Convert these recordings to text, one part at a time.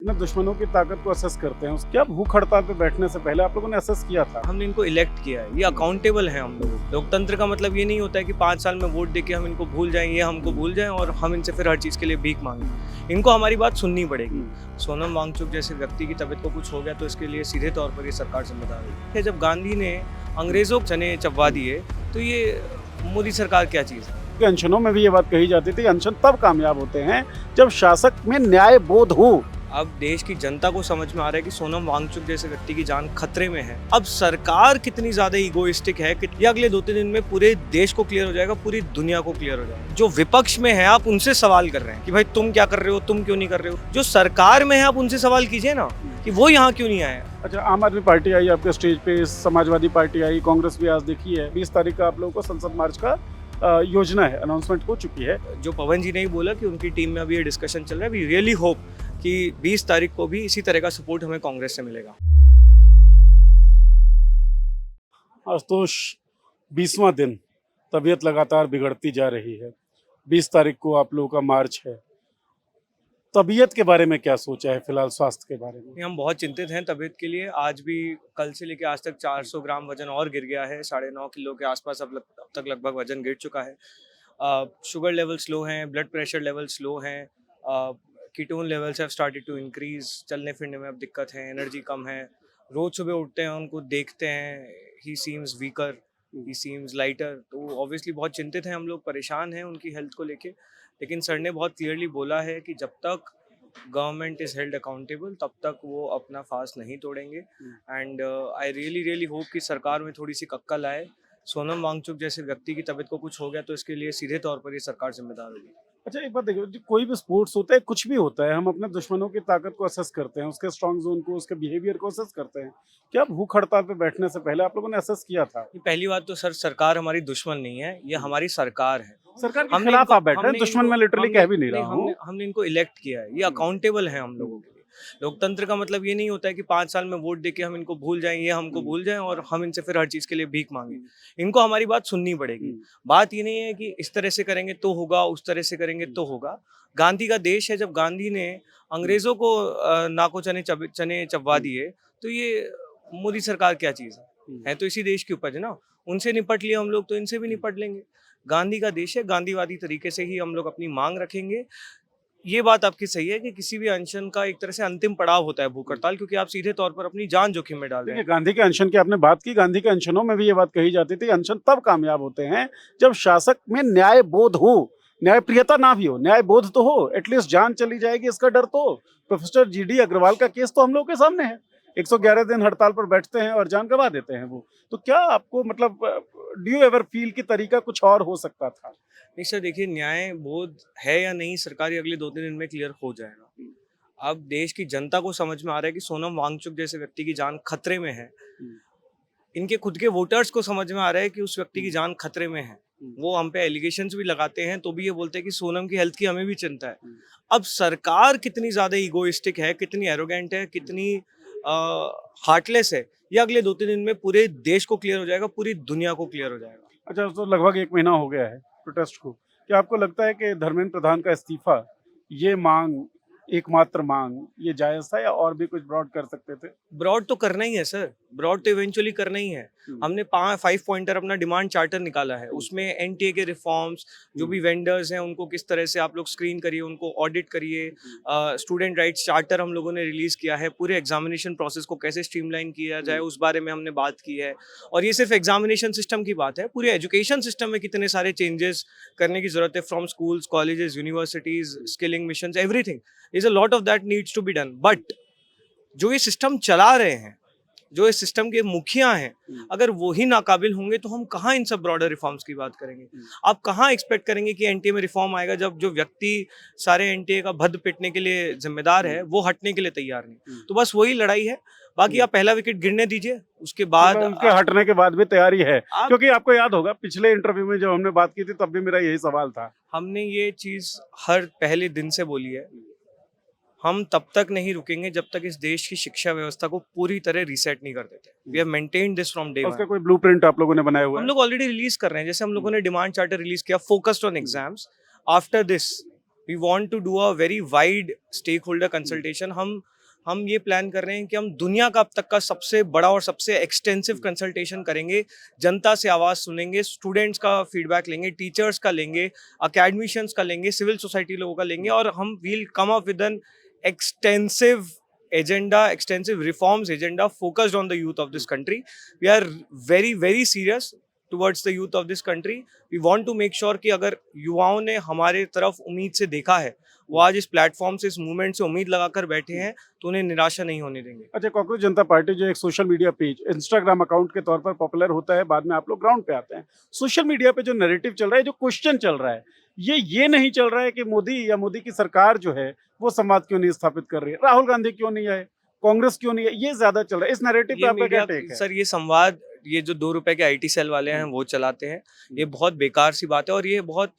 अपने दुश्मनों की ताकत को असेस करते हैं। क्या भूख हड़ताल पे बैठने से पहले आप लोगों ने असेस किया था? हमने इनको इलेक्ट किया है, ये अकाउंटेबल हैं हम लोग। लोकतंत्र का मतलब ये नहीं होता है कि 5 साल में वोट देके हम इनको भूल जाएं, ये हमको भूल जाएं और हम इनसे फिर हर चीज़ के लिए भीख मांगें। इनको हमारी बात सुननी पड़ेगी। सोनम वांगचुक जैसे व्यक्ति की तबीयत को कुछ हो गया तो इसके लिए सीधे तौर पर ये सरकार जिम्मेदार है। जब गांधी ने अंग्रेजों को चने चबवा दिए तो ये मोदी सरकार क्या चीज़ है? कि अनशनों में भी ये बात कही जाती थी, अनशन तब कामयाब होते हैं जब शासक में न्याय बोध हो। अब देश की जनता को समझ में आ रहा है कि सोनम वांगचुक जैसे व्यक्ति की जान खतरे में है। अब सरकार कितनी ज्यादा इगोइस्टिक है कि ये अगले 2-3 दिन में पूरे देश को क्लियर हो जाएगा, पूरी दुनिया को क्लियर हो जाएगा। जो विपक्ष में है आप उनसे सवाल कर रहे हैं कि भाई तुम क्या कर रहे हो, तुम क्यों नहीं कर रहे हो। जो सरकार में है आप उनसे सवाल कीजिए ना कि वो यहाँ क्यों नहीं आया। अच्छा, आम आदमी पार्टी आई आपके स्टेज पे, समाजवादी पार्टी आई, कांग्रेस भी आज देखी है। 20 तारीख का आप लोगों को संसद मार्च का योजना है, अनाउंसमेंट हो चुकी है। जो पवन जी ने ही बोला कि उनकी टीम में अभी ये डिस्कशन चल रहा है। वी रियली होप कि 20 तारीख को भी इसी तरह का सपोर्ट हमें कांग्रेस से मिलेगा। आशुतोष, 20वां दिन, तबीयत लगातार बिगड़ती जा रही है। 20 तारीख को आप लोगों का मार्च है। तबीयत के बारे में क्या सोचा है फिलहाल, स्वास्थ्य के बारे में? हम बहुत चिंतित हैं तबीयत के लिए। आज भी कल से लेकर आज तक 400 ग्राम वजन और गिर गया है। 9.5 किलो के आसपास अब तक लगभग वजन गिर चुका है। शुगर लेवल स्लो हैं, ब्लड प्रेशर लेवल स्लो हैं, ketone levels have started to increase. चलने फिरने में अब दिक्कत है, एनर्जी कम है। रोज सुबह उठते हैं, उनको देखते हैं, ही सीम्स वीकर, ही सीम्स लाइटर। तो ऑब्वियसली बहुत चिंतित हैं हम लोग, परेशान हैं उनकी हेल्थ को लेके। लेकिन सर ने बहुत क्लियरली बोला है कि जब तक गवर्नमेंट इज हेल्ड अकाउंटेबल तब तक वो अपना फास्ट नहीं तोड़ेंगे। एंड आई रियली होप कि सरकार में थोड़ी सी अक्ल आए। सोनम वांगचुक जैसे व्यक्ति की तबीयत को कुछ हो गया तो इसके लिए सीधे तौर पर ये सरकार जिम्मेदार होगी। अच्छा, एक बात देखिए, जो कोई भी स्पोर्ट्स होता है, कुछ भी होता है, हम अपने दुश्मनों की ताकत को असेस करते हैं, उसके स्ट्रॉन्ग जोन को, उसके बिहेवियर को असेस करते हैं। क्या भूख हड़ताल पे बैठने से पहले आप लोगों ने असेस किया था? पहली बात तो सर, सरकार हमारी दुश्मन नहीं है, ये हमारी सरकार है। सरकार के खिलाफ आप बैठ रहे हैं, दुश्मन में लिटरली कह भी नहीं रहा हूँ। हमने इनको इलेक्ट किया है, ये अकाउंटेबल है हम लोगों के लिए। लोकतंत्र का मतलब ये नहीं होता है कि 5 साल में वोट देके हम इनको भूल जाएं, ये हमको भूल जाएं और हम इनसे फिर हर चीज के लिए भीख मांगे। इनको हमारी बात सुननी पड़ेगी। बात ये नहीं है कि इस तरह से करेंगे तो होगा, उस तरह से करेंगे तो होगा। गांधी का देश है। जब गांधी ने अंग्रेजों को नाको चने चबवा दिए तो ये मोदी सरकार क्या चीज है तो इसी देश की उपज है ना। उनसे निपट लिया हम लोग तो इनसे भी निपट लेंगे। गांधी का देश है, गांधीवादी तरीके से ही हम लोग अपनी मांग रखेंगे। ये बात आपकी सही है कि किसी भी अनशन का एक तरह से अंतिम पड़ाव होता है भूख हड़ताल, क्योंकि आप सीधे तौर पर अपनी जान जोखिम में डाल रहे हैं। गांधी के अनशन की आपने बात की, गांधी के अनशनों में भी ये बात कही जाती थी, अनशन तब कामयाब होते हैं जब शासक में न्याय बोध हो। न्याय प्रियता ना भी हो, न्याय बोध तो हो। एटलीस्ट जान चली जाएगी इसका डर तो। प्रोफेसर GD अग्रवाल का केस तो हम लोग के सामने है। 111 दिन हड़ताल पर बैठते हैं और जान गंवा देते हैं वो। तो क्या आपको मतलब डू यू एवर फील कि तरीका कुछ और हो सकता था? नहीं सर, देखिए, न्याय बोध है या नहीं, सरकारी अगले 2-3 दिन में क्लियर हो जाएगा। अब देश की जनता को समझ में आ रहा है कि सोनम वांगचुक जैसे व्यक्ति की जान खतरे में है। इनके खुद के वोटर्स को समझ में आ रहा है कि उस व्यक्ति की जान खतरे में है। वो हम पे एलिगेशंस भी लगाते हैं तो भी ये बोलते हैं कि सोनम की हेल्थ की हमें भी चिंता है। अब सरकार कितनी ज्यादा इगोइस्टिक है, कितनी एरोगेंट है, कितनी हार्टलेस है, ये अगले 2-3 दिन में पूरे देश को क्लियर हो जाएगा, पूरी दुनिया को क्लियर हो जाएगा। अच्छा, तो लगभग 1 महीना हो गया है प्रोटेस्ट को। क्या आपको लगता है कि धर्मेंद्र प्रधान का इस्तीफा, ये मांग, एकमात्र मांग, ये जायज था या और भी कुछ ब्रॉड कर सकते थे? ब्रॉड तो करना ही है सर, ब्रॉड तो इवेंचुअली करना ही है। हमने 5 पॉइंटर अपना डिमांड चार्टर निकाला है। उसमें NTA के रिफॉर्म्स, जो भी वेंडर्स हैं उनको किस तरह से आप लोग स्क्रीन करिए, उनको ऑडिट करिए। स्टूडेंट राइट्स चार्टर हम लोगों ने रिलीज किया है। पूरे एग्जामिनेशन प्रोसेस को कैसे स्ट्रीमलाइन किया जाए उस बारे में हमने बात की है। और ये सिर्फ एग्जामिनेशन सिस्टम की बात है, पूरे एजुकेशन सिस्टम में कितने सारे चेंजेस करने की जरूरत है। From schools, colleges, universities, skilling missions, everything is a lot of that needs to be done. But जो ये सिस्टम चला रहे हैं, जो इस सिस्टम के मुखिया हैं, अगर वो ही नाकाबिल होंगे तो हम कहाँ इन सब ब्रॉडर रिफॉर्म्स की बात करेंगे। आप कहाँ एक्सपेक्ट करेंगे कि NTA में रिफॉर्म आएगा जब जो व्यक्ति सारे NTA का भद्द पिटने के लिए जिम्मेदार है वो हटने के लिए तैयार नहीं। तो बस वही लड़ाई है। बाकी आप पहला विकेट गिरने दीजिए, उसके बाद उनके हटने के बाद भी तैयारी है। क्योंकि आपको याद होगा पिछले इंटरव्यू में जब हमने बात की थी तब भी मेरा यही सवाल था। हमने ये चीज हर पहले दिन से बोली है, हम तब तक नहीं रुकेंगे जब तक इस देश की शिक्षा व्यवस्था को पूरी तरह रीसेट नहीं कर देते। We have maintained this from day one. उसका कोई ब्लूप्रिंट आप लोगों ने बनाया हुआ है? हम लोग ऑलरेडी रिलीज कर रहे हैं। जैसे हम लोगों ने डिमांड चार्टर रिलीज किया, focused on exams. After this we want to do a very wide stakeholder consultation. हम हम ये प्लान कर रहे हैं कि हम दुनिया का अब तक का सबसे बड़ा और सबसे एक्सटेंसिव कंसल्टेशन करेंगे, जनता से आवाज़ सुनेंगे, स्टूडेंट्स का फीडबैक लेंगे, टीचर्स का लेंगे, अकेडमिशियंस का लेंगे, सिविल सोसाइटी लोगों का लेंगे, और हम will come up with an extensive agenda, extensive reforms agenda focused on the youth of this country. We are very very serious towards the youth of this country. We want to make sure कि अगर युवाओं ने हमारे तरफ उम्मीद से देखा है, वो आज इस प्लेटफॉर्म से, इस मूवमेंट से उम्मीद लगाकर बैठे हैं, तो उन्हें निराशा नहीं होने देंगे। अच्छा, कॉकरोच जनता पार्टी जो एक social media page, Instagram account के तौर पर पॉपुलर होता है, बाद में आप लोग ग्राउंड पे आते हैं। सोशल मीडिया पे जो नैरेटिव चल रहा है, जो क्वेश्चन चल रहा है, ये नहीं चल रहा है कि मोदी या मोदी की सरकार जो है वो संवाद क्यों नहीं स्थापित कर रही है, राहुल गांधी क्यों नहीं आए, कांग्रेस क्यों नहीं है, ये ज्यादा चल रहा है। इस नैरेटिव पे ये आपका क्या मीडिया टेक है? सर, ये संवाद, ये जो 2 रुपए के आईटी सेल वाले हैं वो चलाते हैं, ये बहुत बेकार सी बात है, और ये बहुत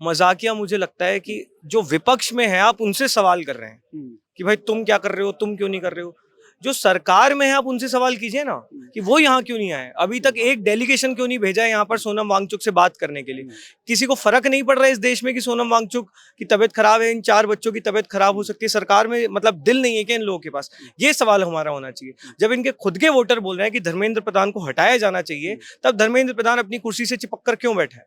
मजाकिया मुझे लगता है कि जो विपक्ष में है आप उनसे सवाल कर रहे हैं कि भाई तुम क्या कर रहे हो, तुम क्यों नहीं कर रहे हो। जो सरकार में है आप उनसे सवाल कीजिए ना कि वो यहाँ क्यों नहीं आए, अभी तक एक डेलीगेशन क्यों नहीं भेजा है यहाँ पर सोनम वांगचुक से बात करने के लिए। किसी को फर्क नहीं पड़ रहा है इस देश में कि सोनम वांगचुक की तबीयत खराब है, इन 4 बच्चों की तबीयत खराब हो सकती है, सरकार में मतलब दिल नहीं है कि इन लोगों के पास। ये सवाल हमारा होना चाहिए। जब इनके खुद के वोटर बोल रहे हैं कि धर्मेंद्र प्रधान को हटाया जाना चाहिए, तब धर्मेंद्र प्रधान अपनी कुर्सी से चिपक कर क्यों बैठा है,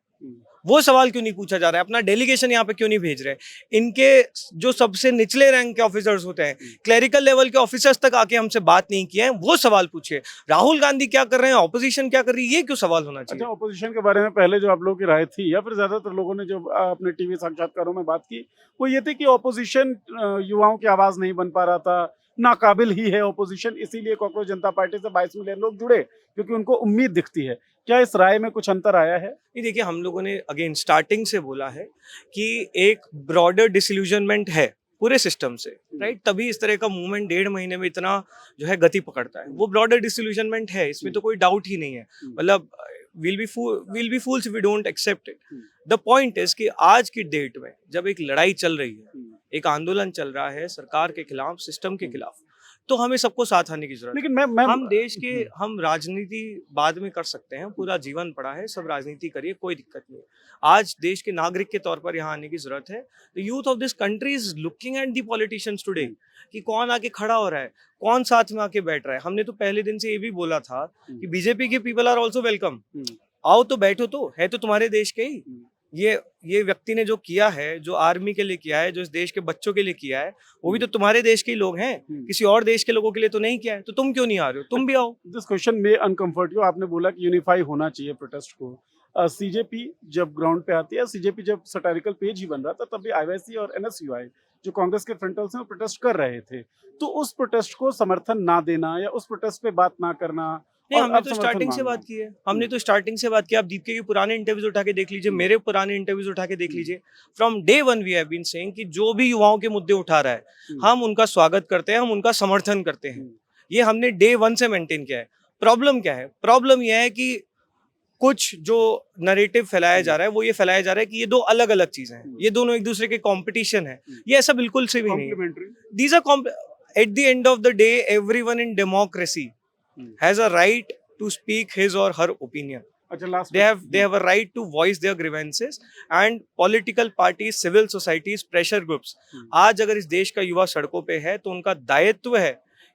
वो सवाल क्यों नहीं पूछा जा रहा है, अपना डेलीगेशन यहाँ पे क्यों नहीं भेज रहे। इनके जो सबसे निचले रैंक के ऑफिसर्स होते हैं, क्लरिकल लेवल के ऑफिसर्स तक आके हमसे बात नहीं किए हैं, वो सवाल पूछिए। राहुल गांधी क्या कर रहे हैं, ऑपोजिशन क्या कर रही है, ये क्यों सवाल होना चाहिए। अच्छा, ऑपोजिशन के बारे में पहले जो आप लोगों की राय थी, या फिर ज्यादातर लोगों ने जो अपने टीवी साक्षात्कारों में बात की, वो ये थी कि ऑपोजिशन युवाओं की आवाज नहीं बन पा रहा था, नाकाबिल ही है ऑपोजिशन, इसीलिए कॉकरोच जनता पार्टी से 22 मिलियन लोग जुड़े, क्योंकि उनको उम्मीद दिखती है। क्या इस राय में कुछ अंतर आया है? ये देखिए, हम लोगों ने अगेन स्टार्टिंग से बोला है कि एक ब्रॉडर डिसइल्यूजनमेंट है पूरे सिस्टम से, राइट। तभी इस तरह का मूवमेंट 1.5 महीने में इतना जो है गति पकड़ता है, वो ब्रॉडर डिसइल्यूजनमेंट है, इसमें तो कोई डाउट ही नहीं है। मतलब we'll be fools if we don't accept it. The point is कि आज की डेट में जब एक लड़ाई चल रही है, एक आंदोलन चल रहा है सरकार के खिलाफ, सिस्टम के खिलाफ, तो हमें सबको साथ आने की जरूरत है। लेकिन मैं हम देश के, हम राजनीति बाद में कर सकते हैं, पूरा जीवन पड़ा है, सब राजनीति करिए, कोई दिक्कत नहीं है। आज देश के नागरिक के तौर पर यहाँ आने की जरूरत है। The youth of this country is looking at the politicians today, कि कौन आके खड़ा हो रहा है, कौन साथ में आके बैठ रहा है। हमने तो पहले दिन से ये भी बोला था कि बीजेपी के पीपल आर ऑल्सो वेलकम, आओ तो बैठो, तो है तो तुम्हारे देश के ही। ये व्यक्ति ने जो किया है, जो आर्मी के लिए किया है, जो इस देश के बच्चों के लिए किया है, वो भी तो तुम्हारे देश के ही लोग हैं, किसी और देश के लोगों के लिए तो नहीं किया है। तो तुम क्यों नहीं आ रहे हो, तुम भी आओ। दिस क्वेश्चन में अनकंफर्ट यू, आपने बोला कि यूनिफाई होना चाहिए प्रोटेस्ट को। सीजेपी जब ग्राउंड पे आती है, सीजेपी जब सटारिकल पेज ही बन रहा था, तब भी आईवाईसी और एनएसयूआई जो कांग्रेस के फ्रंटल्स हैं वो प्रोटेस्ट कर रहे थे, तो उस प्रोटेस्ट को समर्थन ना देना या उस प्रोटेस्ट पे बात ना करना, नहीं, और हमने अब तो समर्थन स्टार्टिंग से मांगना। बात की है, हमने तो स्टार्टिंग से बात की। आप दीपिका के पुराने इंटरव्यूज उठा के देख लीजिए, मेरे पुराने इंटरव्यूज उठा के देख लीजिए। From day one we have been saying कि जो भी युवाओं के मुद्दे उठा रहा है, हम उनका स्वागत करते हैं, हम उनका समर्थन करते हैं। ये हमने डे वन से मेंटेन किया है। प्रॉब्लम क्या है? प्रॉब्लम यह है कि कुछ जो नैरेटिव फैलाया जा रहा है, वो ये फैलाया जा रहा है कि ये दो अलग अलग चीजें हैं, ये दोनों एक दूसरे के कंपटीशन है। ये ऐसा बिल्कुल से भी नहीं है। Complementary। These are at the end of the day, everyone in democracy has a right to speak his or her opinion. अच्छा, last They have a right to voice their grievances, and political parties, civil societies, pressure groups. आज अगर इस देश का युवा सड़कों पे है, तो उनका दायित्व है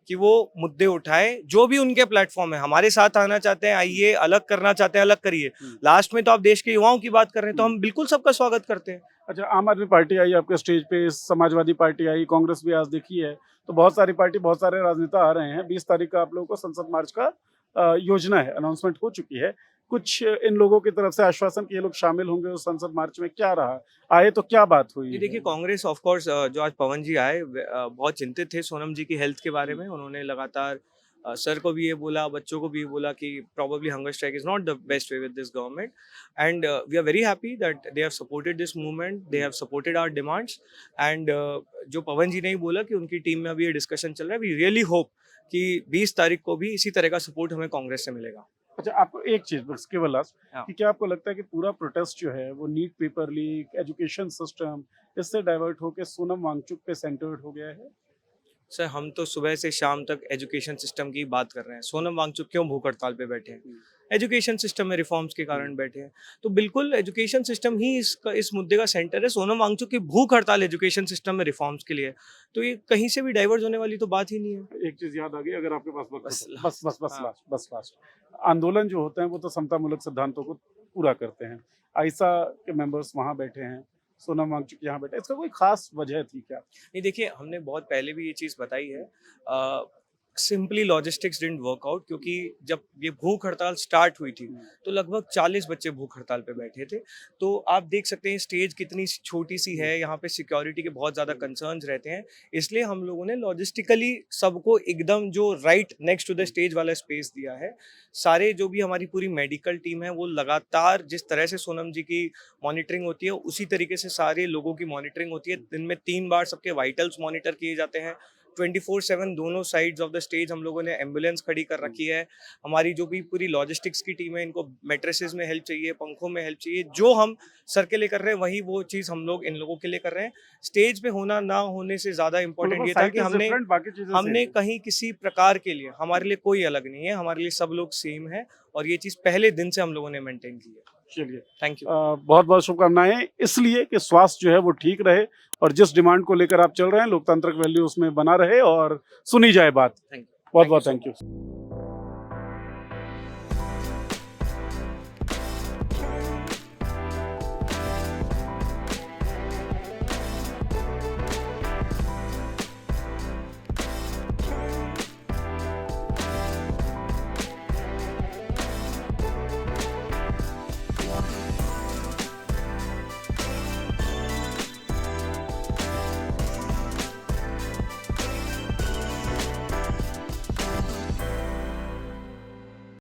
कि वो मुद्दे उठाए, जो भी उनके प्लेटफॉर्म है। हमारे साथ आना चाहते हैं, आइए, अलग करना चाहते हैं, अलग करिए। लास्ट में तो आप देश के युवाओं की बात कर रहे हैं, तो हम बिल्कुल सबका स्वागत करते हैं। अच्छा, आम आदमी पार्टी आई आपके स्टेज पे, समाजवादी पार्टी आई, कांग्रेस भी आज देखी है, तो बहुत सारी पार्टी, बहुत सारे राजनेता आ रहे हैं। 20 तारीख का आप लोगों को संसद मार्च का योजना है, अनाउंसमेंट हो चुकी है। कुछ इन लोगों की तरफ से आश्वासन कि ये लोग शामिल होंगे उस संसद मार्च में, क्या रहा, आए तो क्या बात हुई? ये देखिए, कांग्रेस ऑफ कोर्स, जो आज पवन जी आए, बहुत चिंतित थे सोनम जी की हेल्थ के बारे में। उन्होंने लगातार सर को भी ये बोला, बच्चों को भी ये बोला कि probably hunger strike is not the best way with this government, and we are very happy that they have supported this movement, they have supported our demands, and जो पवन जी ने ही बोला कि उनकी टीम में अभी ये डिस्कशन चल रहा है, we really hope कि 20 तारीख को भी इसी तरह का सपोर्ट हमें कांग्रेस से मिलेगा। अच्छा, आपको एक चीज बस केवल लास्ट, हाँ। कि क्या आपको लगता है कि पूरा प्रोटेस्ट जो है वो NEET paper leak, education system, इससे डाइवर्ट होकर सोनम वांगचुक पे सेंटर्ड हो गया है? सर हम तो सुबह से शाम तक एजुकेशन सिस्टम की बात कर रहे हैं। सोनम वांगचुक क्यों भूख हड़ताल पे बैठे हैं? एजुकेशन सिस्टम में रिफॉर्म्स के कारण बैठे हैं। तो बिल्कुल एजुकेशन सिस्टम ही इस मुद्दे का सेंटर है। सोनम वांगचुक की भूख हड़ताल एजुकेशन सिस्टम में रिफॉर्म्स के लिए है। तो ये कहीं से भी डाइवर्ज होने वाली तो बात ही नहीं है। एक चीज याद आ गई, अगर आपके पास वक्त बस हो तो। बस हाँ। लास्ट। आंदोलन जो होते हैं वो तो समतामूलक सिद्धांतों को पूरा करते हैं। आइसा के मेंबर्स वहां बैठे हैं, सोनम वांगचुक यहाँ बैठे, इसका कोई खास वजह थी क्या? नहीं देखिए, हमने बहुत पहले भी ये चीज़ बताई है। Simply logistics didn't work out, क्योंकि जब ये भूख हड़ताल स्टार्ट हुई थी तो लगभग 40 बच्चे भूख हड़ताल पे बैठे थे। तो आप देख सकते हैं स्टेज कितनी छोटी सी है, यहाँ पे सिक्योरिटी के बहुत ज़्यादा कंसर्न्स रहते हैं। इसलिए हम लोगों ने लॉजिस्टिकली सबको एकदम जो right next to the stage वाला स्पेस दिया है। सारे जो भी हमारी पूरी मेडिकल टीम है वो लगातार जिस तरह से सोनम जी की मॉनिटरिंग होती है उसी तरीके से सारे लोगों की मॉनिटरिंग होती है। दिन में 3 बार सबके वाइटल्स मॉनिटर किए जाते हैं। 24/7 दोनों साइड्स ऑफ द स्टेज हम लोगों ने एम्बुलेंस खड़ी कर रखी है। हमारी जो भी पूरी लॉजिस्टिक्स की टीम है, इनको मैट्रेसेस में हेल्प चाहिए, पंखों में हेल्प चाहिए, जो हम सर के लिए कर रहे हैं वही वो चीज़ हम लोग इन लोगों के लिए कर रहे हैं। स्टेज पे होना ना होने से ज़्यादा इम्पोर्टेंट ये था कि हमने कहीं किसी प्रकार के लिए, हमारे लिए कोई अलग नहीं है, हमारे लिए सब लोग सेम है और ये चीज़ पहले दिन से हम लोगों ने मेंटेन की है। चलिए, थैंक यू। बहुत बहुत शुभकामनाएं, इसलिए कि स्वास्थ्य जो है वो ठीक रहे और जिस डिमांड को लेकर आप चल रहे हैं लोकतांत्रिक वैल्यू उसमें बना रहे और सुनी जाए बात। Thank you. बहुत बहुत थैंक यू।